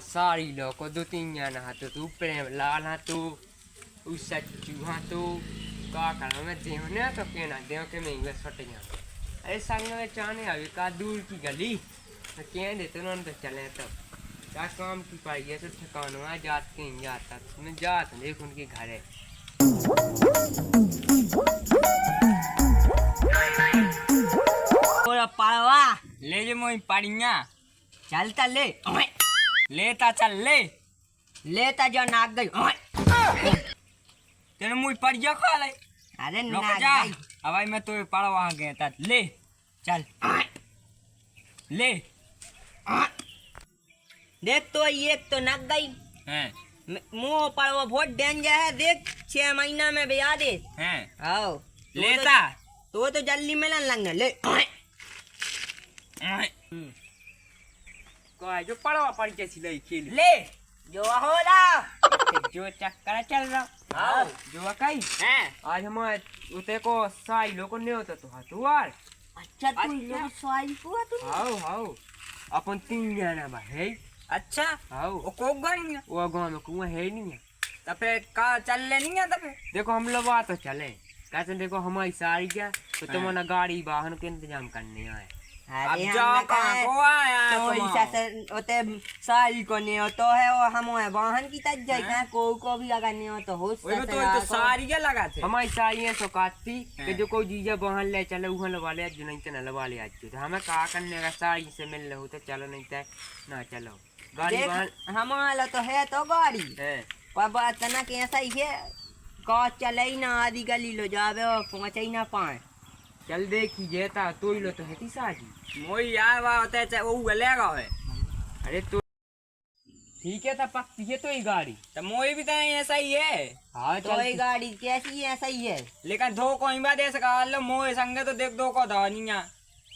सारी लोग दो तीन जना हाथों तू प्रेम लाल हाथों उस सच्चू हाथों का करना मैं देवने तो क्या ना देव के मैं इंग्लिश फट गया अरे संग में चाहने अभी का दूर की गली तो क्या देते उन्होंने तो चले तब क्या काम की पाई है तो ठिकाना है जाते हैं जाता मैं जाता देख उनके घर है और पालवा ले जे मोई पाड़िया चलता ले लेता चल ले लेता जो नाक गई तेरे मुई पड़िया खा ले अरे रुक नाक जा गई अब भाई मैं तो पड़ा वहां गया था ले चल ले देख तो एक तो नाक गई हैं मुंह पर वो बहुत डेंजर है देख 6 महीना में ब्याह दे हैं आओ लेता तो जल्दी मिलन लगना ले कोई जो पड़वा पड़ के सिलाई खेल ले जो हो रहा जो चक्कर चल रहा आओ जो कहीं हैं आज हमारे उते को साई लोग ने होता तो हतुआर अच्छा तू लोग सवाल हुआ तू हाउ हाउ अपन तीन जना बा है अच्छा हाउ वो कोक गई वो गांव में कुआं है नहीं है तब फिर का चल ले नहीं है तब फिर देखो हम लोग बात तो चले कैसे देखो हमारी सारी क्या तो तुम्हारा गाड़ी वाहन के इंतजाम करने आए अब जा कहां को आया तो ऐसा से ओते सारी को नहीं हो तो है वो हम है वाहन की तज जाए क्या को भी अगर नहीं हो तो हो ओए तो सारी क्या लगा थे हमारी सारी है सौकाती कि जो कोई जीजा वाहन ले चले वहां लगा ले जो नहीं तो लगा ले आज तो हमें कहा करने का सारी से मिल रहे हो तो चलो नहीं तो ना चलो गाड़ी वाहन हमारा तो है तो गाड़ी है पर बात ना कि ऐसा ही है का चले ही ना आधी गली लो जावे और पहुंचे ही ना पाए चल देखी जेता तो ही लो तो है साजी मोई यार वा होता है वो गलेगा है अरे तो ठीक है था पक्की है तो ही गाड़ी तो मोई भी तो ऐसा ही है हाँ तो ये गाड़ी कैसी है ऐसा ही है लेकिन धो कोई बात ऐसा कहा लो मोए संगे तो देख दो को धनिया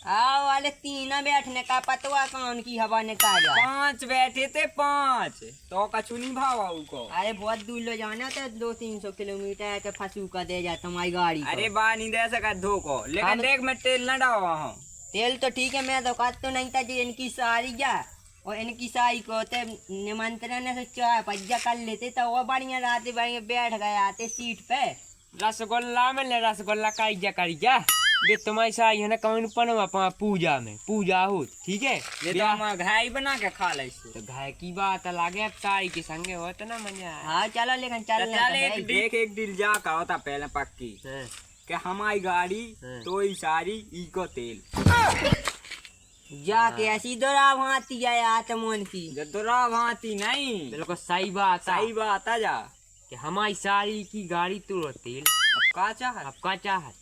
आओ वाले तीन बैठने का पतवा कौन की हवा ने काजा 5 बैठे थे 5 तो कछु नहीं भावा उनको अरे बहुत दूर लो जाना तो 200-300 किलोमीटर के फंसू का दे जाता तुम्हारी गाड़ी को। अरे बा नहीं दे सका धो को लेकिन देख मैं तेल न डावा हूँ तेल तो ठीक है मैं तो कहता तो नहीं था जी इनकी सारी जा और इनकी सारी को ते निमंत्रण से चाय पज्जा कर लेते तो वो बढ़िया रात बढ़िया बैठ गए आते सीट पे रसगुल्ला में ले रसगुल्ला काइजा करिया ये तुम्हारी सारी है ना कौन पनवा पूजा में पूजा हो ठीक है ये तो हम घाई बना के खा ले तो घाय की बात लागे अब सारी के संगे हो तो ना मजा हाँ चलो लेकिन चल एक देख एक दिल जा का होता पहले पक्की कि हमारी गाड़ी तो ही सारी इको तेल जाके ऐसी दोरा भांति है आत्मन की जदरा भांति नहीं बिल्कुल सही बात आ जा कि हमारी सारी की गाड़ी तो तेल अब का चाह अब का चाहत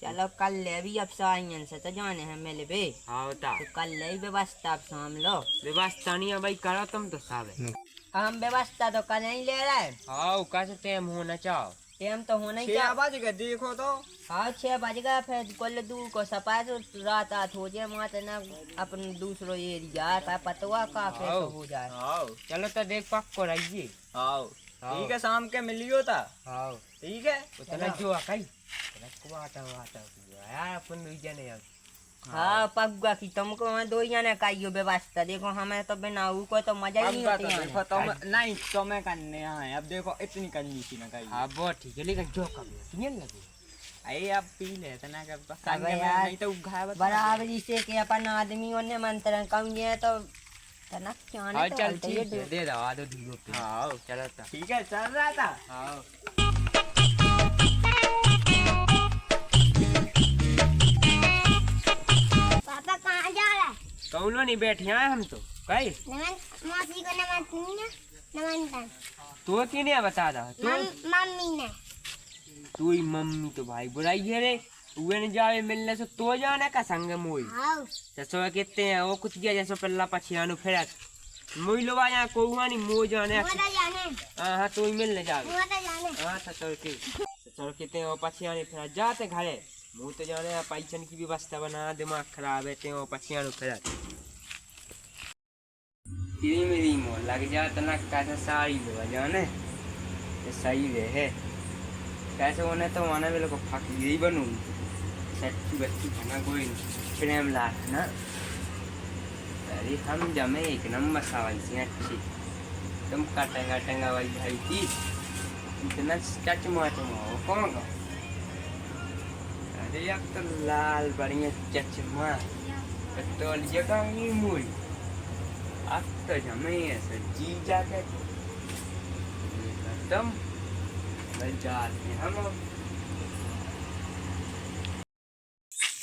चलो कल ले भी अब साइन से तो जाने हैं मेले बे हाँ बता तो कल ले व्यवस्था अब शाम लो व्यवस्था नहीं है भाई करो तुम तो सब है हम व्यवस्था तो कर नहीं ले रहे हाँ कैसे टाइम होना चाहो टाइम तो होना ही 6 बज गए देखो तो हाँ 6 बज गए फिर कुल दूर को सफाई तो रात हो जाए माते ना अपन दूसरो एरिया का पतवा का फिर तो हो जाए आओ चलो तो देख पक्को रहिए आओ ठीक है शाम के मिलियो था हाँ ठीक है उतना जो आकाई वाटा यार अपन नहीं जाने यार हाँ पगुआ की तुमको वहाँ 2 जने का यो व्यवस्था देखो हमें तो बिना को तो मजा ही नहीं होती देखो तो नहीं तो मैं करने आए अब देखो इतनी करनी थी ना कहीं हाँ बहुत ठीक है लेकिन जो कम है लगे अरे अब पी ले इतना कर नहीं तो घाय बराबरी से कि अपन आदमियों ने मंत्रण कम ये तो तना क्या हाँ चल ठीक है दे दो आधो ढीलो पे हाँ चलो ठीक है चल रहा था हाँ पापा कहाँ जा रहा है? कौन नहीं बैठे हैं हम तो कहीं मौसी को नमन तो किने बता दा तू मम्मी ने तू ही मम्मी तो भाई बुराई है रे उए ने जावे मिलने से तो जाने का संग मोई आओ जैसे कहते हैं वो कुछ गया जैसे पल्ला पछियानु फेरत मोई लो आया कोहुआ नहीं मो जाने मोटा जाने हां तो ही मिलने जावे मोटा जाने हां सचर कहते हैं वो पछियाने फेरत जाते घरे मुंह तो जाने पैसन की व्यवस्था बना दिमाग खराब है ते वो पछियानु फेरत मेरी मोर लग जाता ना कैसे सारी लो जाने ये सही रहे कैसे होने तो आने वाले को फक यही बनूं। 60 बच्ची खाना कोई प्रेम लाख ना अरे हम जमे एक नंबर सावन से अच्छी तुम कटेगा टेंगा भाई भाई थी इतना स्केच मार तुम हो कौन का अरे अब तो लाल बढ़िया चचमा तो जगह ही मूल अब तो जमे ऐसे जी जाके एकदम बल जाते हम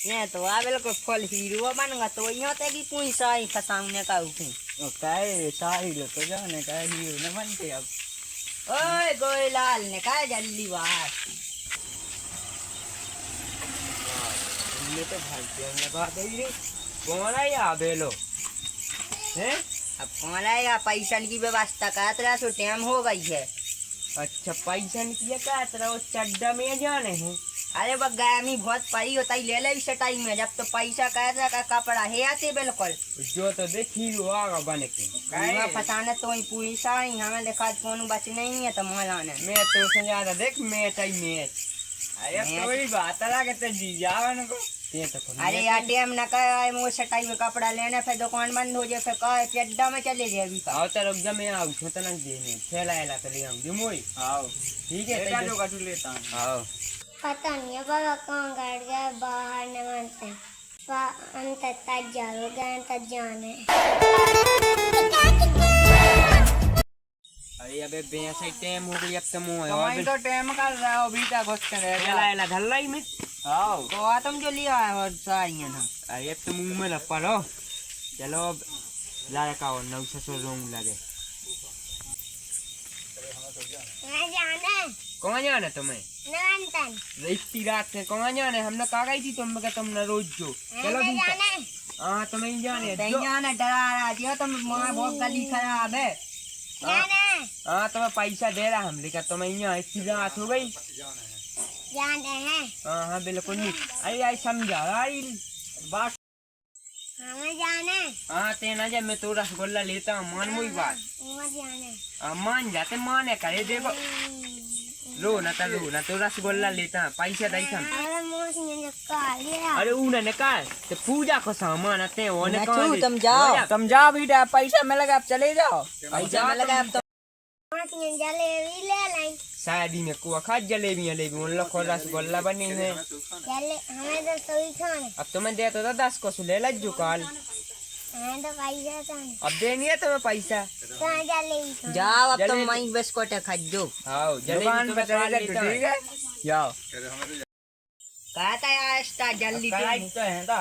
ये तो आ बिल्कुल फल हीरो बनगा तो यहाँ तक की कोई साई फसाउने का उठी काय साहिल तो जाने का हीरो न बनते अब ओए गोईलाल ने कहा जल्दी बाहर हमने तो भाई हमने बात है रे कौन है या बेलो हैं अब कौन आएगा पैसा की व्यवस्था का तेरा तो टाइम हो गई है अच्छा पैसा नहीं किया क्या तेरा वो चड्डा में जाने हैं अरे बस गायमी बहुत पड़ी होता ही ले ले इस टाइम में जब तो पैसा का कपड़ा है आते बिल्कुल जो तो देखी वो आगा बने के मैं फसाने तो ही पूरी सारी हमें देखा कौन बच नहीं है तो मौलाना मैं तो से ज्यादा देख मैच आई मैच अरे कोई बात लगे तो जी जावन को ये तो अरे यार टाइम न कर वो सटाई में कपड़ा लेने फिर दुकान बंद हो जाए फिर कहे चड्डा में चले जाए अभी आओ तो रुक जा मैं आऊं तो ना देने फैलाएला तो ले आऊं मोई आओ ठीक है बेटा जो कटू लेता हूं आओ पता नहीं है बाबा कहाँ गड़ गया बाहर न मानते अंत तक जाओ गए तक जाने अरे अबे बेसा टाइम हो गई अब तो मुंह कमाई तो टाइम कर रहा हो बीटा घुस कर फैलाएला धल्लाई में आओ तो तुम जो लिया है और सारियां ना अरे अब तो मुंह में लपड़ो चलो अब लड़का और नौ सौ रोंग लगे मैं जाना कहाँ जाना तुम्हें नवंतन इतनी रात से कहाँ जाने हमने कहा गई थी तुम तुम न रोज जो चलो मैं बीटा जाना हाँ तुम्हें ही जाने जो दैया ना डरा रहा जी तुम मां बहुत गली खराब है जाना हाँ तुम्हें पैसा दे रहा हम लेकर तुम्हें यहाँ इतनी रात हो गई जाने हैं हाँ हाँ बिल्कुल नहीं अरे यार समझा अरे बात हमें जाना हाँ तेना जब मैं तो रसगुल्ला लेता हूँ मान मुई बात मत जाना हाँ, मान जाते माने करे देखो लो ना तो रसगुल्ला लेता हूँ पैसा दई हम अरे मोसी ने कालिया अरे उन्होंने कहा तो पूजा को सामान आते हैं वो ने नचू, तुम जाओ। तुम जाओ बेटा पैसा मिलेगा आप चले जाओ पैसा में लगा अब तो मोसी ने जलेबी ले लाई शादी में कुआ खा जलेबियाँ ले उन लोग को रसगुल्ला बनी है चले हमें तो सोई खाने अब तुम्हें दे तो 10 को सुले लज्जू काल हमें तो पैसा खाने अब देनी है तुम्हें पैसा कहाँ जलेबी खाने जाओ अब तुम जलेबी- वहीं बिस्कुट खा जो हाँ दुकान जलेबी पे तो चले लेता जाओ हूँ। ठीक है जाओ कहता है आस्ता जल्दी कराई तो है दा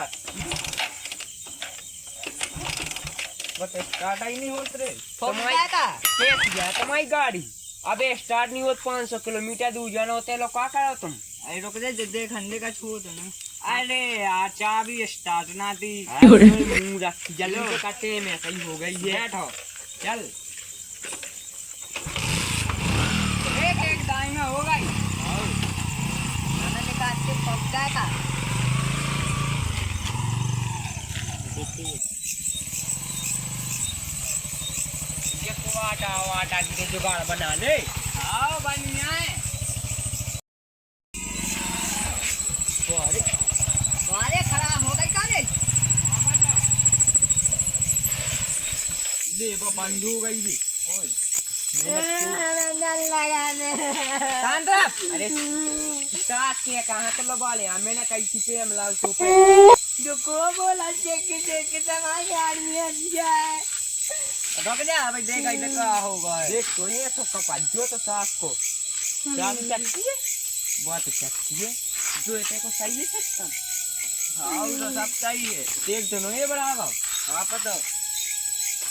बस स्टार्ट ही नहीं होत रे फोड़ा का कैसे गया तुम्हारी गाड़ी अबे स्टार्ट नहीं होत 500 किलोमीटर दूर जाना होते लोग क्या करो तुम अरे रुक जा देख हंडे का छू दो ना अरे यार चाबी स्टार्ट ना थी मुंह रख जल्दी से काटे में सही हो गई है बैठो चल एक एक दाई में हो गई मैंने निकाल के पक्का था ये वाटा वाटा की जुगाड़ बना ले आओ बढ़िया है अरे खराब हो गई का रे ले वो बंद हो गई थी हमें डर लगा दे शांत रह अरे स्टार्ट किया कहाँ तो लबा ले मैंने कही थी पे हम लाल तो जो को बोला चेक समाज गाड़ी है रुक जा भाई देख इधर क्या होगा देख तो ये तो कपाजो तो सास को चाबी चलती है बहुत चलती है जो इतने को सही है सिस्टम हाँ तो सब सही है देख तो नहीं बराबर हाँ पता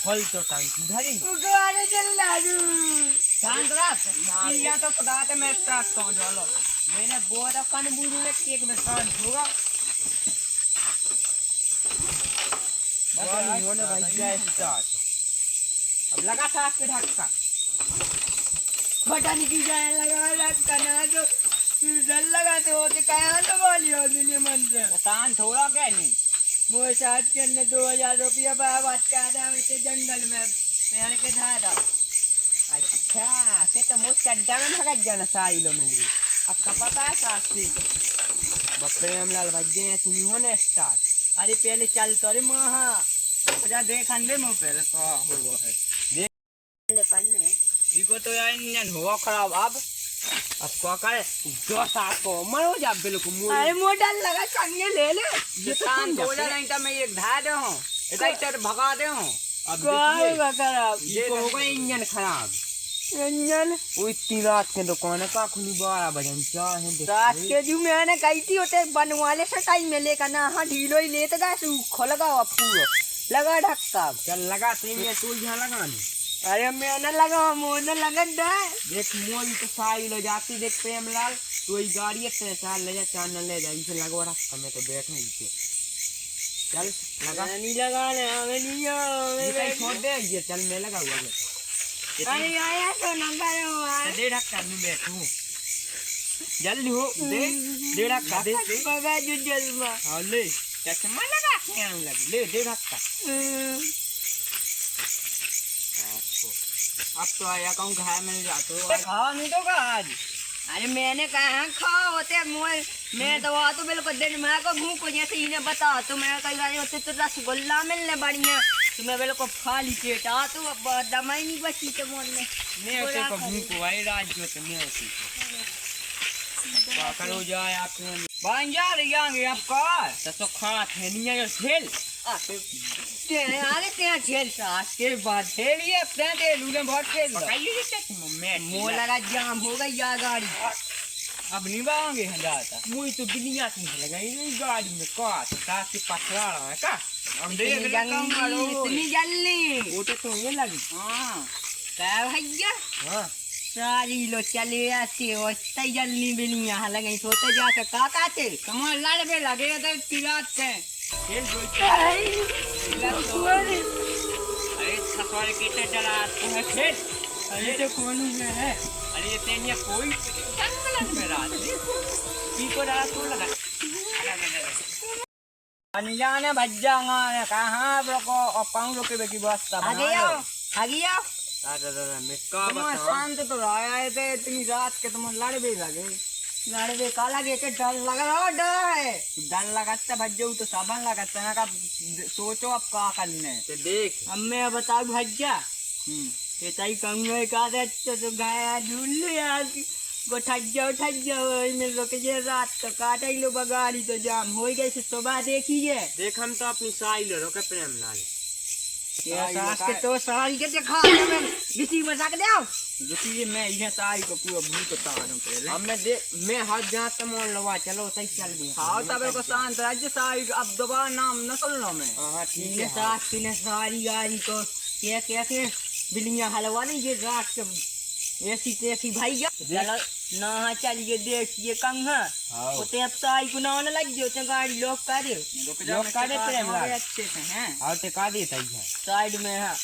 फल तो टांगी धरी गाड़ी चल लाजू शांत रह या तो खुदा के मैं स्टार्ट कौन चलो मैंने बोरा कन बुरी में केक में शांत होगा बस होने भाई क्या स्टार्ट अब लगा सास पे ढक्का पता नहीं की जाए लगा रखा ना जो डर लगाते होते कहाँ तो बोली हो दुनिया मन से शांत थोड़ा क्या नहीं मोए साथ के अंदर 2000 रुपया बर्बाद कर रहा है जंगल में पेड़ के धारा अच्छा से तो मुझ चड्डा में भगत जाना साइलो में भी अब का पता है सास से बप्रेम लाल भाई गए तुम होने स्टार्ट अरे पहले चल तो रे महा जा देख अंदे में पहले का होगा है ले पन्ने इको तो यार इंजन हुआ खराब अब क्या करे जो साथ को मरो जा बिल्कुल मुंह अरे मॉडल लगा संगे ले ले ये शांत हो जा नहीं तो मैं एक धा दे हूं इधर भगा दे हूं अब काय देखिए खराब ये को होगा इंजन खराब इंजन वो इतनी रात के दुकान का खुली 12 बजे चाहे रात के जो मैंने कही थी होते बनवाले से टाइम में लेकर ना हाँ ढीलो ही लेते गए सूखो लगाओ पूरा लगा ढक्का चल लगा तेरे तू यहाँ लगा नहीं अरे मैंने लगा मोने लगा देख मोल तो साई लो जाती देख प्रेमलाल तो ये गाड़ी से चार ले जा चार न ले जा इसे लगवा रखा मैं तो बैठा इसे चल लगा नहीं लगाने हमें नहीं ये कहीं छोड़ दे ये चल मैं लगा हुआ है अरे आया तो नंबर हुआ दे ढक्का मैं बैठूं जल्दी हो दे ढक्का दे बगा जो जल्मा हाँ ले चश्मा लगा के आने लगे ले दे ढक्का अब तो आया कहूँ घर मिल जाते हो खाओ नहीं तो का आज अरे मैंने कहा खाओ होते मोल मैं तो वहाँ तो बिल्कुल दिन मैं को घूम को जैसे इन्हें बता तो मैं कही गई होते तो रसगुल्ला मिलने बढ़िया तो मैं बिल्कुल खाली पेट आ तो अब दमाई नहीं बची तो मोल में मैं उसे को भूख को आई रात जो तो मैं उसी को पाकर हो जाए आपने बन जा रही आगे आपका तो खा थे नहीं है खेल अरे तेरा झेल सास के बाद खेलिए अपने दे लूने बहुत खेल पकाइए क्या मैं मोल लगा जाम हो गई या गाड़ी अब नहीं बांगे जाता मुझे तो बिलिया थी लगाई नहीं गाड़ी में का तो साथ से पकड़ा रहा है का हम देख ले काम करो इतनी जल्दी वो तो ये लगी हां क्या भैया हाँ सारी लो चले आते हो तई जल्दी बिलिया लगे सोते जाके काका थे कमाल लड़ पे लगे तो तिरात से खेल जो अरे अरे सफारी कितने चला है खेल अरे तो कौन है अरे ये तेनिया कोई जंगल में रात की को रात को लगा अनजाने भज्जांगा कहां ब्रोको और पाउं लोग के बेकी बस्ता आ गया अरे मैं का तुम बताऊं शांत तो आए थे इतनी रात के तुम लड़ भी लगे लड़वे का लगे के डर लग रहा डर है डर लगाता भज्जो तो साबन लगाता ना का सोचो अब का करने तो देख अब मैं बताऊं भज्जा ये तई कहूंगा का तो गाया ढूंढ ले यार को ठग जाओ में लोग ये रात तो काटा ही लो बगाड़ी तो जाम हो गई से सुबह देखिए देख हम तो अपनी साई लो रोके प्रेम लाल ये सास के तो साल के देखा मैं किसी मजाक दे आओ रुकिए मैं यह ताई को पूरा भूत तारम पहले अब मैं हाथ जहाँ तक मोड़ लवा चलो सही चल गया हाँ तब को शांत राज्य साई अब दोबारा नाम न सुन लो मैं हाँ ठीक तीन है सास तीन सारी गाड़ी को क्या के बिलियां हलवा नहीं ये रात के ऐसी तैसी भैया चलो ना चलिए देखिए कंगा होते अब साई को ना लग गयो तो गाड़ी लोग करे लोग का दे प्रेम लाल अच्छे से हैं और ते का देता ही है साइड में है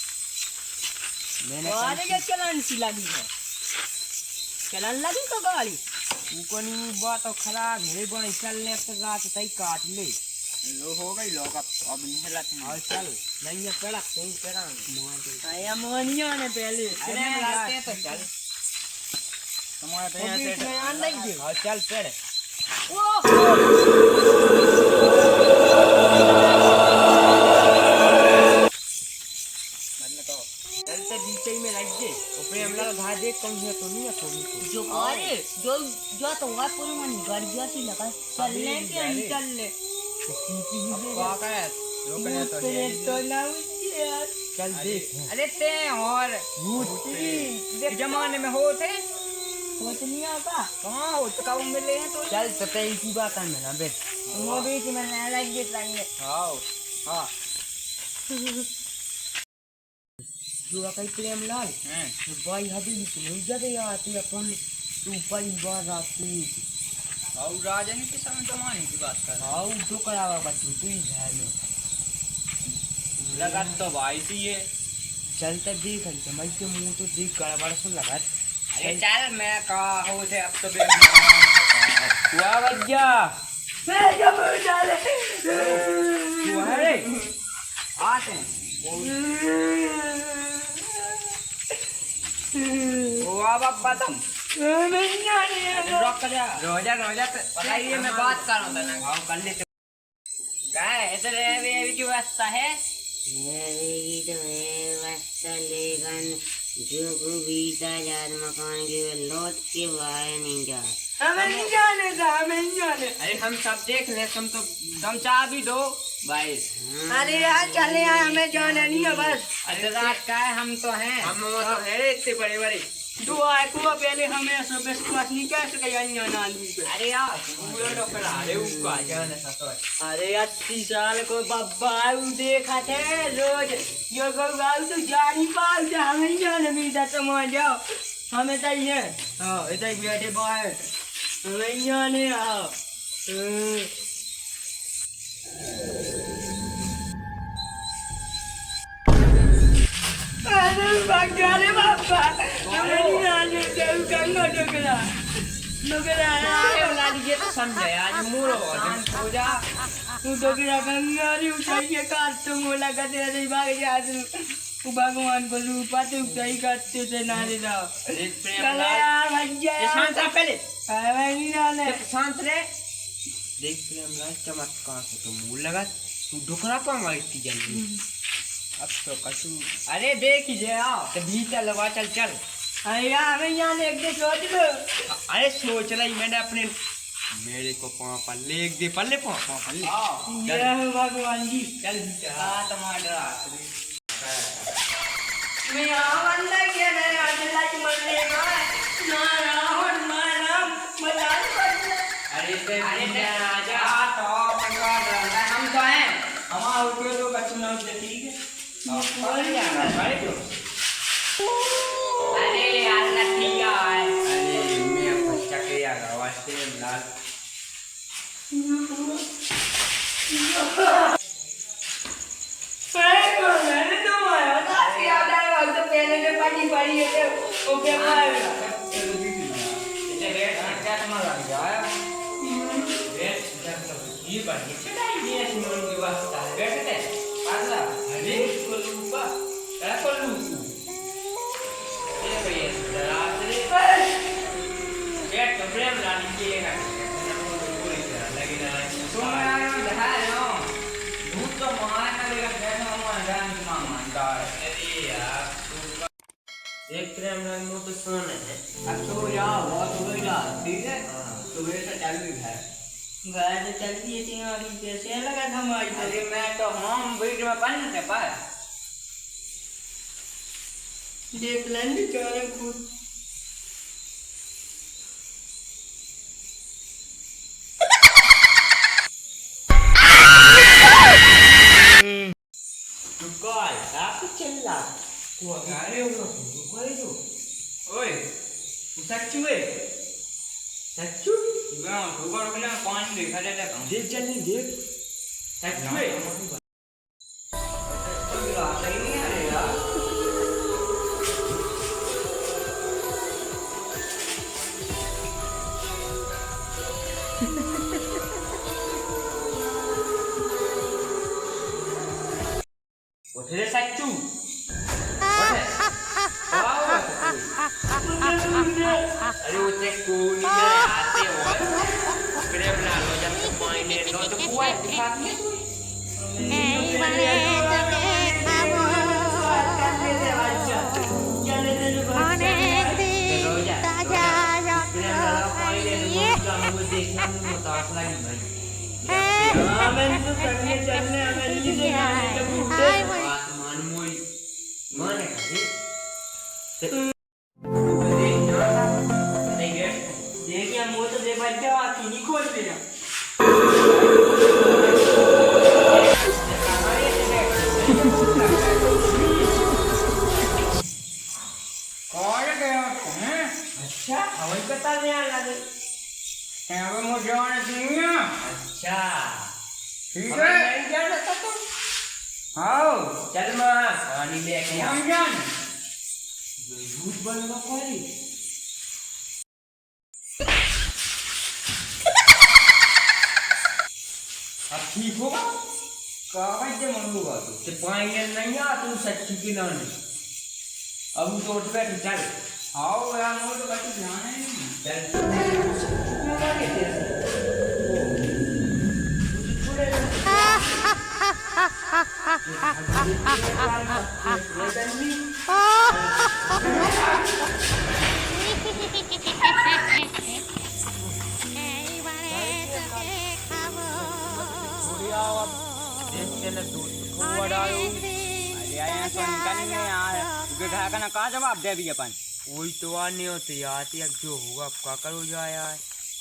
मैंने गाड़ी के चलन सी लगी है चलन लगी तो गाड़ी उनको नहीं बात तो खराब है बड़ी चलने तो रात तई काट ले लो हो गई लोग अब नहीं हिलते और चल नहीं ये कड़क नहीं करा आया मोनिया ने पहले अरे लाते तो चल तुम्हारे तो यहाँ बीच में आन लग गई और चल पेड़ चलते बीच में लग गए ऊपर हम लोग घा देख कौन है तो नहीं है कोई को जो अरे जो तो वहाँ पर मन गाड़िया सी लगा चलने के नहीं चलने अब क्या करे रोकने तो है तो ना यार चल देख अरे ते और भूत जमाने में होते नहीं आता कहाँ हो तो कब मिले हैं तो चल तो तेरी की बात है ना बेट वो बीच में ना लग गए संगे हाँ हाँ जो कहीं प्रेम लाल तो भाई हवेली से नहीं जाते यार तू अपन तू परिवार राती और राजन के समय जमाने की बात कर हाँ जो करावा बस तू ही घर में लगा तो भाई सी ये चलते देख तो मैं के मुंह तो देख गड़बड़ से लगा अरे चल मैं कहा हो थे अब तो हुआ भैया मैं जब डाले हुआ रे आते हैं वो अब तुम रोक जा रोजा बताइए मैं बात कर रहा था ना हाँ कर ले क्या इधर है की व्यवस्था है मेरी तो है वस्त लेकिन जो को बीता जात मकान के लौट के बाहर नहीं जा। हमें नहीं जाने था, हमें नहीं जाने। अरे हम सब देख ले, तुम चाह भी दो भाई। अरे यार चले यार, हमें जाना नहीं है बस। अरे रात का है, हम तो हैं, हम तो है इतने बड़े बड़े। दुआ है कुआ पहले हमें ऐसा विश्वास नहीं कर सके अनजान आदमी पे। अरे यार पूरा डॉक्टर अरे उसको आ जाने सा। अरे 80 साल को बब्बा उ देखा थे रोज यो गौगाऊ तो जानी पाल जा, हमें नहीं जाने मिलता। तुम आ जाओ, हमें तो ये हाँ इधर बैठे बाहर, हमें नहीं जाने आओ। अरे भाग जा रे बाबा, हमें नहीं जाने दे कंगा डोकरा डोकरा ये तो समझे आज मूरो हो जा। तू डोकरा कंगा रे उठाई के काट तो मोला का तेरा नहीं भाग जा तू भगवान को रूपा तो उठाई काटते थे नारे जाओ। चले यार भाग जा यार, शांत रह पहले, हमें नहीं जाने। शांत रह। देख प्रेमलाल चमत्कार से तो मुंह लगा, तू ढुकरा पाऊंगा इतनी जल्दी। अब तो कछु अरे देख ही आओ तो भीतर लगा, चल चल। अरे यार हमें जाने एक दे सोच लो। अरे सोच रही मैंने अपने मेरे को पाँव पर ले दे, पल्ले पाँव पर ले ये है भगवान जी। चल भीतर आ टमाटर मैं यहाँ बंदा क्या नहीं अल्लाह की मरने का ना रावण ना राम बता दो। अरे राजा तो हम तो हैं, हमारा उठे तो कछु ना उठे, ठीक है। अरे यार लठिया है, अरे मैं बच्चा के यार वास्ते लाल मैंने तो मारा था याद आया वक्त पहले ने पानी पड़ी है तो ओके मारा। इसे रेट क्या तुम्हारा आया रेट ये बनी चढ़ाई ये सुमन की वास्ता है बैठते पागला। अरे को लूपा क्या को लूपू ये भैया रात्रि बैठ तो प्रेम लानी के ना पूरी तरह लगी ना तुम आया जहां नो भूत तो महान लगेगा कैसा हमारा जान की मामा दार। अरे यार एक प्रेम लाल मुंह तो सुन है। अब तो जाओ बहुत हो गई ठीक है, सुबह से चल भी है गाय तो चलती है तीन आदमी कैसे लगा था हमारी। अरे मैं तो हम बीच में बन थे पर देख लेंगे चोरे खुद Tukol, tapi celak. Kuat kali orang tu, tukol itu. Oi, Sachchu है, सच्चू? गाँव tukol बिना पानी देखा जाता है। देख जल्दी देख, सच्चू है। सही नहीं आ रहा। उठे सच्चू उठे अरे उठे कूल में आते हो प्रेम ना लो जब तक पानी लो तो कुआ दिखा के देखिए मुँह तो देख बच्चा आती नहीं खोल देना। कौन गया हैं? अच्छा हमें पता नहीं आ लगे क्या वो मुझे आने चाहिए। अच्छा ठीक है नहीं जाना था तुम। हाँ चल माँ पानी लेके हम जान भूत बनना पारी। अब ठीक होगा कागज से मंगूंगा तो पाएंगे नहीं आ तू सच्ची की नानी। अब तो उठ बैठ चल आओ यार मोर तो कुछ ध्यान है नहीं चल देखते ना दूध खूब बढ़ाओ। अरे यार तो निकल नहीं यार ग्राहक ना कहा जवाब दे भी अपन वही तो आने होते यार अब जो होगा अब क्या करो जाए यार।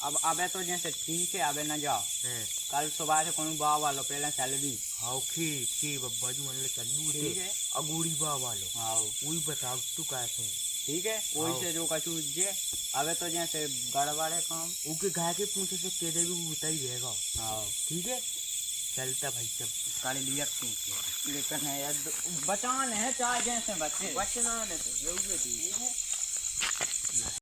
अब अबे तो जैसे ठीक है अबे ना जाओ हैं कल सुबह से कौन बाव वालो पहले सैलरी हाँ की बब्बा जी मान लो चलू थे ठीक है अगूड़ी बा वालो हाँ वही बताओ तू कैसे हैं? ठीक है वही से जो कछु जे अबे तो जैसे गड़बड़ है काम उनके गाय के पूछे से कह दे भी उतर ही रहेगा। हाँ ठीक है चलता भाई सब काले लिया लेकिन है यार बचान है चाहे जैसे बच्चे बचना नहीं तो